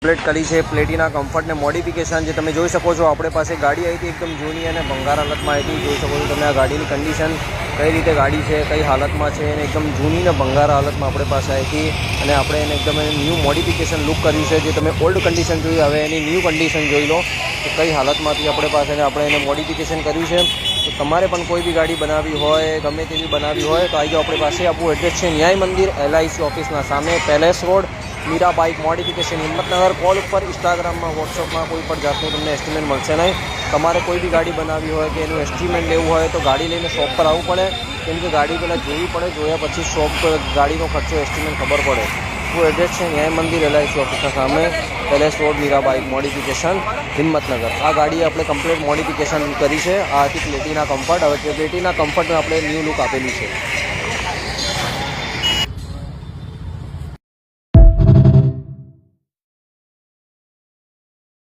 Plate કરી છે Platina comfort ને મોડિફિકેશન જે તમે જોઈ શકો છો આપણી પાસે ગાડી આવી હતી એકદમ જૂની અને ભંગાર હાલતમાં આવી હતી. જોઈ શકો છો તમે આ ગાડીની કન્ડિશન કઈ રીતે ગાડી છે કઈ હાલતમાં છે અને એકદમ જૂની ને ભંગાર હાલતમાં આપણી પાસે આવી હતી અને આપણે એને એકદમ ન્યૂ મોડિફિકેશન લુક કર્યું છે. જે તમે ઓલ્ડ કન્ડિશન જોઈ હવે એની ન્યૂ કન્ડિશન જોઈ લો કે કઈ હાલતમાંથી આપણી પાસે આપણે એને મોડિફિકેશન કર્યું છે. તો તમારે પણ કોઈ બી ગાડી બનાવવી હોય ગમે તેવી બનાવવી હોય તો આવી જાઓ આપણી પાસે. આપણું એડ્રેસ છે ન્યાય મંદિર LIC ઓફિસના સામે palace road Meera bike modification Himmatnagar. Call ઉપર ઇન્સ્ટાગ્રામમાં વોટ્સઅપમાં કોઈ પણ જાતનું તમને એસ્ટિમેટ મળશે નહીં. તમારે કોઈ બી ગાડી બનાવવી હોય કે એનું એસ્ટિમેટ લેવું હોય તો ગાડી લઈને શોપ પર આવવું પડે કેમ કે ગાડી પહેલાં જોવી પડે જોયા પછી શોપ પર ગાડીનો ખર્ચો એસ્ટિમેટ ખબર પડે. આપણું એડ્રેસ છે ન્યાય મંદિર LIC ઓફિસના સામે palace road Meera bike modification Himmatnagar. આ ગાડી આપણે કમ્પ્લીટ મોડિફિકેશન કરી છે. આ હતી પ્લેટિના કમ્ફર્ટ. હવે પ્લેટિના કમ્ફર્ટને આપણે ન્યૂ લુક આપેલું છે.